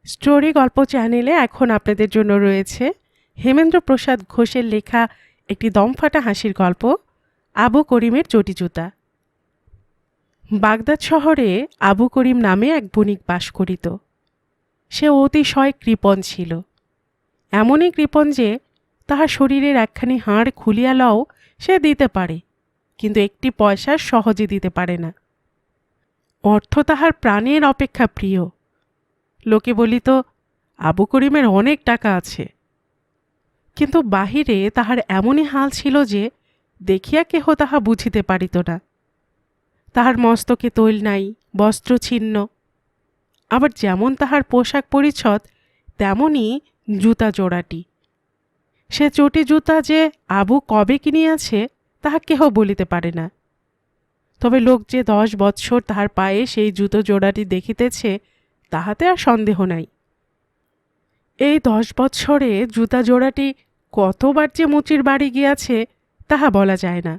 Story গল্প চ্যানেলে এখন আপনাদের জন্য রয়েছে হেমেন্দ্র প্রসাদ ঘোষের লেখা একটি দমফাটা হাসির গল্প আবু করিমের চটি জুতা। বাগদাদ শহরে আবু করিম নামে এক বণিক বাস করিত। সে অতিশয় কৃপণ ছিল, এমনই কৃপণ যে তাহার শরীরের একখানি হাড় খুলিয়া লও সে দিতে পারে, কিন্তু একটি পয়সা সহজে দিতে পারে না। অর্থ তাহার প্রাণের অপেক্ষা প্রিয়। লোকে বলিত, আবু করিমের অনেক টাকা আছে। কিন্তু বাহিরে তাহার এমনই হাল ছিল যে দেখিয়া কেহ তাহা বুঝিতে পারিত না। তাহার মস্তকে তৈল নাই, বস্ত্র ছিন্ন, আবার যেমন তাহার পোশাক পরিচ্ছদ তেমনি জুতা জোড়াটি। সে চটি জুতা যে আবু কবে কিনিয়াছে তাহা কেহ বলিতে পারে না। তবে লোক যে 10 বৎসর তাহার পায়ে সেই জুতো জোড়াটি দেখিতেছে তাহাতে আর সন্দেহ নাই। এই 10 বৎসরে জুতা জোড়াটি কতবার যে মুচির বাড়ি গিয়াছে তাহা বলা যায় না।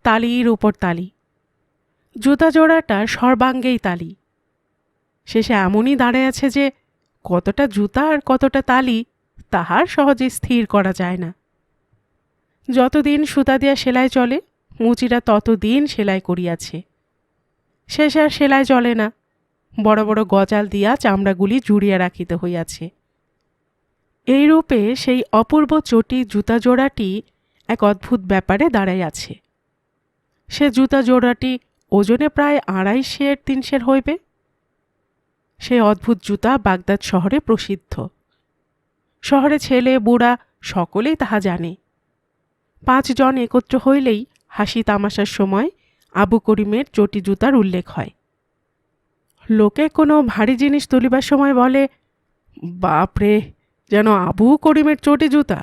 তালির উপর তালি, জুতা জোড়াটা সর্বাঙ্গেই তালি। শেষে এমনই দাঁড়াইয়াছে যে কতটা জুতা আর কতটা তালি তাহার সহজে স্থির করা যায় না। যতদিন সুতা দিয়া সেলাই চলে মুচিরা ততদিন সেলাই করিয়াছে। শেষে আর সেলাই চলে না, বড় বড় গজাল দিয়া চামড়াগুলি জুড়িয়া রাখিতে হইয়াছে। এইরূপে সেই অপূর্ব চটি জুতা জোড়াটি এক অদ্ভুত ব্যাপারে দাঁড়াইয়াছে। সে জুতা জোড়াটি ওজনে প্রায় 250-300 হইবে। সেই অদ্ভুত জুতা বাগদাদ শহরে প্রসিদ্ধ। শহরে ছেলে বুড়া সকলেই তাহা জানে। 5 জন একত্র হইলেই হাসি তামাশার সময় আবু করিমের চটি জুতার উল্লেখ হয়। লোকে কোনো ভারী জিনিস তুলিবার সময় বলে, বাপরে, যেন আবু করিমের চটি জুতা।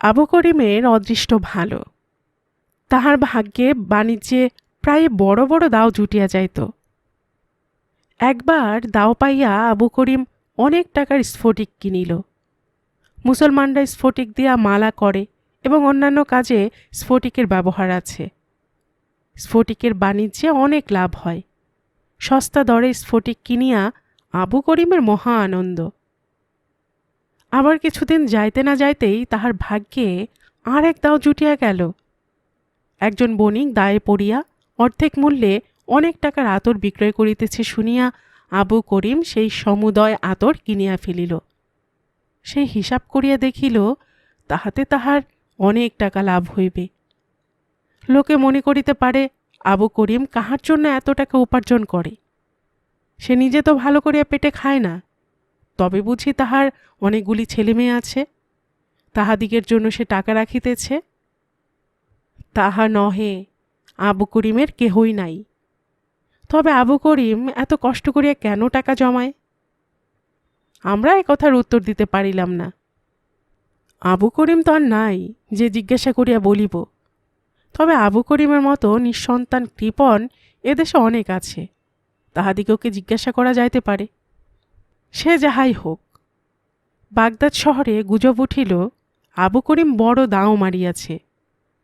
আবু করিমের অদৃষ্ট ভালো। তাহার ভাগ্যে বাণিজ্যে প্রায় বড় বড় দাও জুটিয়া যাইত। একবার দাও পাইয়া আবু করিম অনেক টাকার স্ফটিক কিনিল। মুসলমানরা স্ফটিক দিয়া মালা করে এবং অন্যান্য কাজে স্ফটিকের ব্যবহার আছে। স্ফটিকের বাণিজ্যে অনেক লাভ হয়। সস্তা দরে স্ফটিক কিনিয়া আবু করিমের মহা আনন্দ। আবার কিছুদিন যাইতে না যাইতেই তাহার ভাগ্যে আর এক দাও জুটিয়া গেল। একজন বণিক দায়ে পড়িয়া অর্ধেক মূল্যে অনেক টাকার আতর বিক্রয় করিতেছে শুনিয়া আবু করিম সেই সমুদয় আতর কিনিয়া ফেলিল। সেই হিসাব করিয়া দেখিল তাহাতে তাহার অনেক টাকা লাভ হইবে। লোকে মনে করিতে পারে আবু করিম কাহার জন্য এত টাকা উপার্জন করে। সে নিজে তো ভালো করিয়া পেটে খায় না, তবে বুঝি তাহার অনেকগুলি ছেলে মেয়ে আছে, তাহাদিগের জন্য সে টাকা রাখিতেছে। তাহা নহে, আবু করিমের কেহই নাই। তবে আবু করিম এত কষ্ট করিয়া কেন টাকা জমায়? আমরা একথার উত্তর দিতে পারিলাম না। আবু করিম তো আর নাই যে জিজ্ঞাসা করিয়া বলিব। তবে আবু করিমের মতো নিঃসন্তান কৃপণ এদেশে অনেক আছে, তাহাদিগকে জিজ্ঞাসা করা যাইতে পারে। সে যাহাই হোক, বাগদাদ শহরে গুজব উঠিল আবু করিম বড় দাও মারিয়াছে,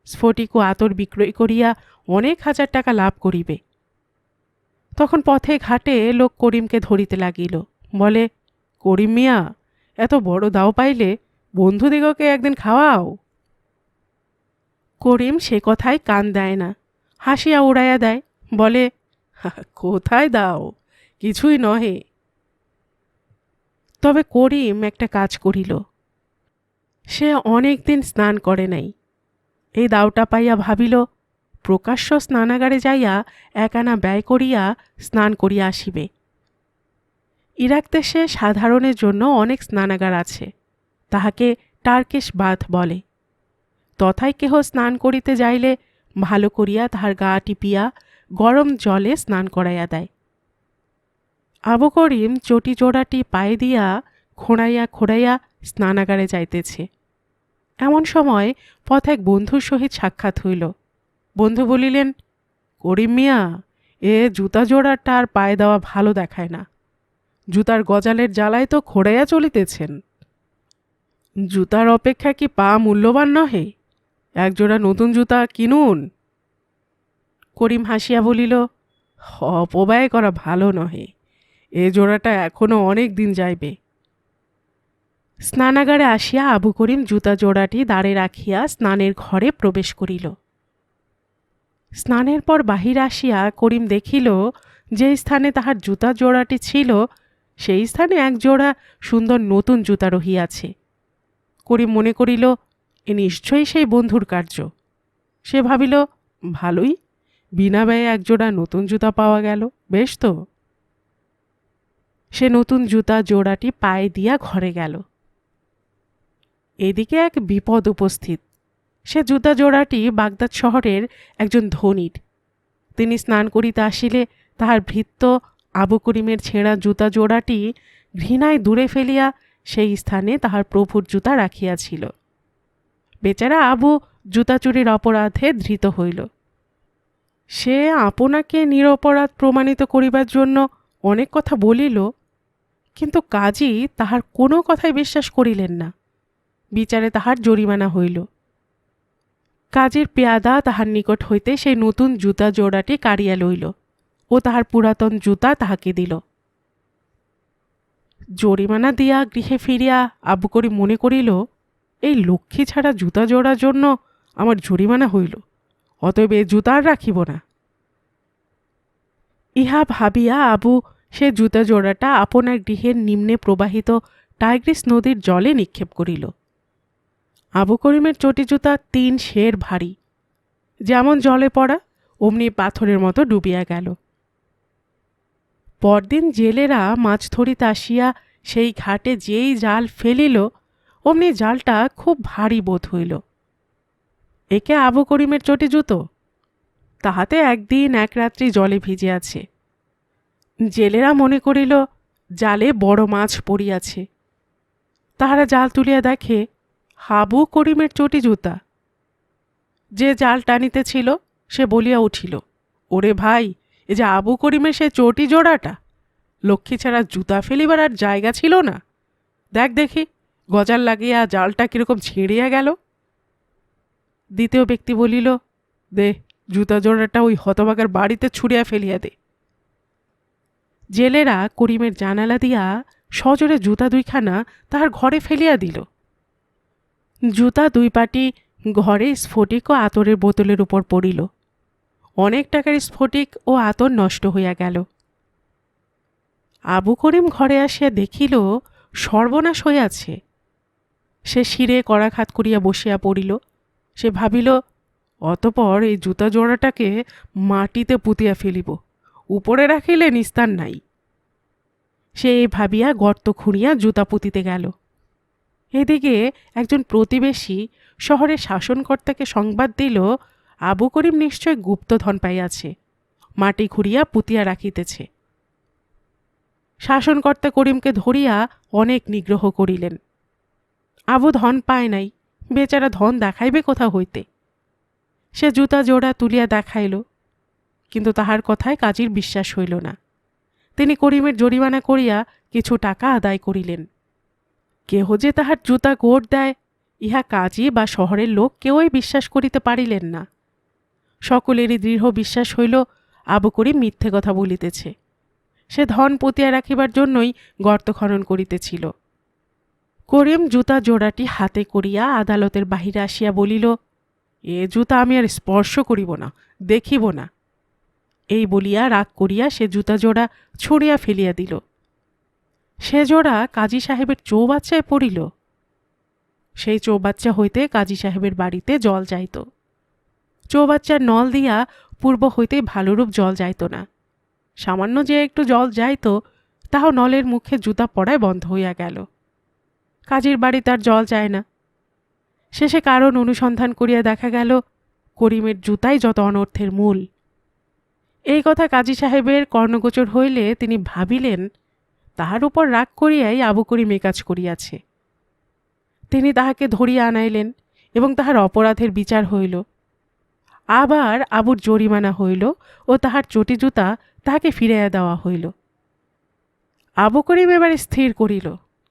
স্ফটিক ও আতর বিক্রয় করিয়া অনেক হাজার টাকা লাভ করিবে। তখন পথে ঘাটে লোক করিমকে ধরিতে লাগিল, বলে, করিম মিয়া, এত বড় দাও পাইলে বন্ধুদিগকে একদিন খাওয়াও। করিম সে কথায় কান দেয় না, হাসিয়া উড়াইয়া দেয়, বলে, কোথায় দাও, কিছুই নহে। তবে করিম একটা কাজ করিল। সে অনেক দিন স্নান করে নাই। এই দাওটা পাইয়া ভাবিল প্রকাশ্য স্নানাগারে যাইয়া 1 আনা ব্যয় করিয়া স্নান করিয়া আসিবে। ইরাক দেশে সাধারণের জন্য অনেক স্নানাগার আছে, তাহাকে টার্কিশ বাথ বলে। তথায় কেহ স্নান করিতে যাইলে ভালো করিয়া তাহার গা টিপিয়া গরম জলে স্নান করাইয়া দেয়। আবু করিম চটি জোড়াটি পায়ে দিয়া খোঁড়াইয়া খোঁড়াইয়া স্নানাগারে যাইতেছে। এমন সময় পথে এক বন্ধুর সহিত সাক্ষাৎ হইল। বন্ধু বলিলেন, করিম মিয়া, এ জুতা জোড়াটা আর পায়ে দেওয়া ভালো দেখায় না। জুতার গজালের জ্বালায় তো খোঁড়াইয়া চলিতেছেন। জুতার অপেক্ষা কি পা মূল্যবান নহে? একজোড়া নতুন জুতা কিনুন। করিম হাসিয়া বলিল, অপব্যয় করা ভালো নহে। এ জোড়াটা এখনো অনেক দিন যাইবে। স্নানাগারে আসিয়া আবু করিম জুতা জোড়াটি দাঁড়ে রাখিয়া স্নানের ঘরে প্রবেশ করিল। স্নানের পর বাহির আসিয়া করিম দেখিল যে স্থানে তাহার জুতা জোড়াটি ছিল সেই স্থানে এক জোড়া সুন্দর নতুন জুতা রহিয়াছে। করিম মনে করিল এ নিশ্চয়ই সেই বন্ধুর কার্য। সে ভাবিল, ভালোই, বিনা ব্যয়ে একজোড়া নতুন জুতা পাওয়া গেল, বেশ তো। সে নতুন জুতা জোড়াটি পায়ে দিয়া ঘরে গেল। এদিকে এক বিপদ উপস্থিত। সে জুতা জোড়াটি বাগদাদ শহরের একজন ধনীর। তিনি স্নান করিতে আসিলে তাহার ভৃত্য আবু করিমের ছেঁড়া জুতা জোড়াটি ঘৃণায় দূরে ফেলিয়া সেই স্থানে তাহার প্রভুর জুতা রাখিয়াছিল। বেচারা আবু জুতা চুরির অপরাধে ধৃত হইল। সে আপনাকে নিরপরাধ প্রমাণিত করিবার জন্য অনেক কথা বলিল, কিন্তু কাজী তাহার কোনো কথাই বিশ্বাস করিলেন না। বিচারে তাহার জরিমানা হইল। কাজীর পেয়াদা তাহার নিকট হইতে সেই নতুন জুতা জোড়াটি কাড়িয়া লইল ও তাহার পুরাতন জুতা তাহাকে দিল। জরিমানা দিয়া গৃহে ফিরিয়া আবু করিম মনে করিল, এই লক্ষ্মী ছাড়া জুতা জোড়ার জন্য আমার জরিমানা হইল, অতএব এ জুতা আর রাখিব না। ইহা ভাবিয়া আবু সে জুতা জোড়াটা আপনার গৃহের নিম্নে প্রবাহিত টাইগ্রিস নদীর জলে নিক্ষেপ করিল। আবু করিমের চটি জুতা 3 সের ভারী, যেমন জলে পড়া অমনি পাথরের মতো ডুবিয়া গেল। পরদিন জেলেরা মাছ ধরিতে আসিয়া সেই ঘাটে যেই জাল ফেলিল অমনি জালটা খুব ভারী বোধ হইল। একে আবু করিমের চটি জুতো, তাহাতে একদিন এক রাত্রি জলে ভিজিয়াছে। জেলেরা মনে করিল জালে বড় মাছ পড়িয়াছে। তাহারা জাল তুলিয়া দেখে আবু করিমের চটি জুতা। যে জাল টানিতেছিল সে বলিয়া উঠিল, ওরে ভাই, এ যে আবু করিমের সে চটি জোড়াটা, লক্ষ্মী ছাড়া জুতা ফেলিবার আর জায়গা ছিল না। দেখ দেখি গজাল লাগিয়া জালটা কিরকম ছিঁড়িয়া গেল। দ্বিতীয় ব্যক্তি বলিল, দে জুতা জোড়াটা ওই হতভাগার বাড়িতে ছুঁড়িয়া ফেলিয়া দে। জেলেরা করিমের জানালা দিয়া সজোরে জুতা 2খানা তাহার ঘরে ফেলিয়া দিল। জুতা 2 পাটি ঘরে স্ফটিক ও আতরের বোতলের উপর পড়িল। অনেক টাকার স্ফটিক ও আতর নষ্ট হইয়া গেল। আবু করিম ঘরে আসিয়া দেখিল সর্বনাশ হইয়াছে। সে শিরে করাঘাত করিয়া বসিয়া পড়িল। সে ভাবিল, অতপর এই জুতা জোড়াটাকে মাটিতে পুঁতিয়া ফেলিব, উপরে রাখিলে নিস্তার নাই। সে এই ভাবিয়া গর্ত খুঁড়িয়া জুতা পুঁতিতে গেল। এদিকে একজন প্রতিবেশী শহরের শাসনকর্তাকে সংবাদ দিল, আবু করিম নিশ্চয় গুপ্তধন পাইয়াছে, মাটি খুঁড়িয়া পুঁতিয়া রাখিতেছে। শাসনকর্তা করিমকে ধরিয়া অনেক নিগ্রহ করিলেন। আবু ধন পায় নাই, বেচারা ধন দেখাইবে কোথা হইতে। সে জুতা জোড়া তুলিয়া দেখাইল, কিন্তু তাহার কথায় কাজীর বিশ্বাস হইল না। তিনি করিমের জরিমানা করিয়া কিছু টাকা আদায় করিলেন। কেহ যে তাহার জুতা গোট দেয় ইহা কাজী বা শহরের লোক কেউই বিশ্বাস করিতে পারিলেন না। সকলেরই দৃঢ় বিশ্বাস হইল আবু করিম মিথ্যে কথা বলিতেছে। সে ধন পুঁতিয়া রাখিবার জন্যই গর্ত খনন করিতেছিল। করিম জুতা জোড়াটি হাতে করিয়া আদালতের বাহিরে আসিয়া বলিল, এ জুতা আমি আর স্পর্শ করিব না, দেখিব না। এই বলিয়া রাগ করিয়া সে জুতা জোড়া ছুঁড়িয়া ফেলিয়া দিল। সে জোড়া কাজী সাহেবের চৌবাচ্চায় পড়িল। সেই চৌবাচ্চা হইতে কাজী সাহেবের বাড়িতে জল যাইত। চৌবাচ্চার নল দিয়া পূর্ব হইতে ভালোরূপ জল যাইত না। সামান্য যে একটু জল যাইত তাহাও নলের মুখে জুতা পড়ায় বন্ধ হইয়া গেল। কাজীর বাড়ি তার জল যায় না। শেষে কারণ অনুসন্ধান করিয়া দেখা গেল করিমের জুতাই যত অনর্থের মূল। এই কথা কাজী সাহেবের কর্ণগোচর হইলে তিনি ভাবিলেন তাহার উপর রাগ করিয়াই আবু করিম এ কাজ করিয়াছে। তিনি তাহাকে ধরিয়া আনাইলেন এবং তাহার অপরাধের বিচার হইল। আবার আবুর জরিমানা হইল ও তাহার চটি জুতা তাহাকে ফিরাইয়া দেওয়া হইল। আবু করিম এবারে স্থির করিল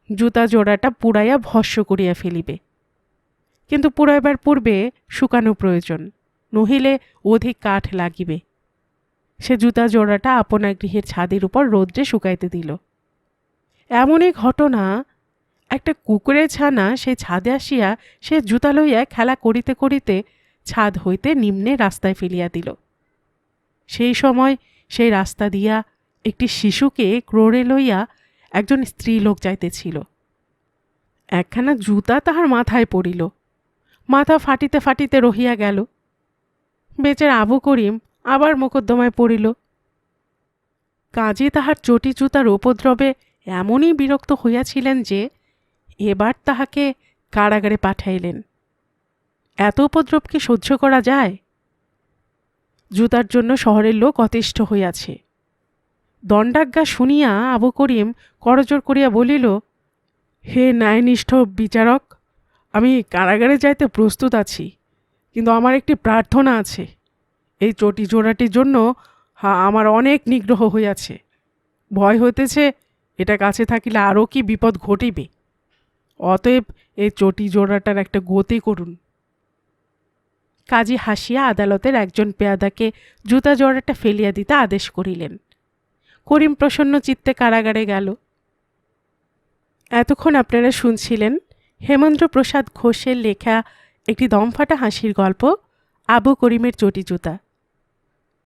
জুতা জোড়াটা পুড়াইয়া ভস্ম করিয়া ফেলিবে, কিন্তু পুড়াইবার পূর্বে শুকানো প্রয়োজন, নহিলে অধিক কাঠ লাগিবে। সে জুতা জোড়াটা আপনা গৃহের ছাদের উপর রৌদ্রে শুকাইতে দিল। এমনই ঘটনা, একটা কুকুরের ছানা সেই ছাদে আসিয়া সে জুতা লইয়া খেলা করিতে করিতে ছাদ হইতে নিম্নে রাস্তায় ফেলিয়া দিল। সেই সময় সেই রাস্তা দিয়া একটি শিশুকে ক্রোড়ে লইয়া একজন স্ত্রীলোক যাইতেছিল। একখানা জুতা তাহার মাথায় পড়িল, মাথা ফাটিতে ফাটিতে রহিয়া গেল। বেচার আবু করিম আবার মোকদ্দমায় পড়িল। কাজী তাহার চটি জুতার উপদ্রবে এমনই বিরক্ত হইয়াছিলেন যে এবার তাহাকে কারাগারে পাঠাইলেন। এত উপদ্রব কি সহ্য করা যায়? জুতার জন্য শহরের লোক অতিষ্ঠ হইয়াছে। দণ্ডাজ্ঞা শুনিয়া আবু করিম করজোড় করিয়া বলিল, হে ন্যায়নিষ্ঠ বিচারক, আমি কারাগারে যাইতে প্রস্তুত আছি, কিন্তু আমার একটি প্রার্থনা আছে। এই চটি জোড়াটির জন্য আমার অনেক নিগ্রহ হইয়াছে। ভয় হইতেছে এটা কাছে থাকিলে আরও কি বিপদ ঘটিবে। অতএব এই চটি জোড়াটার একটা গতি করুন। কাজী হাসিয়া আদালতের একজন পেয়াদাকে জুতা জোড়াটা ফেলিয়া দিতে আদেশ করিলেন। করিম প্রসন্ন চিত্তে কারাগারে গেল। এতক্ষণ আপনারা শুনছিলেন হেমেন্দ্র প্রসাদ ঘোষের লেখা একটি দমফাটা হাসির গল্প, আবু করিমের চটি জুতা।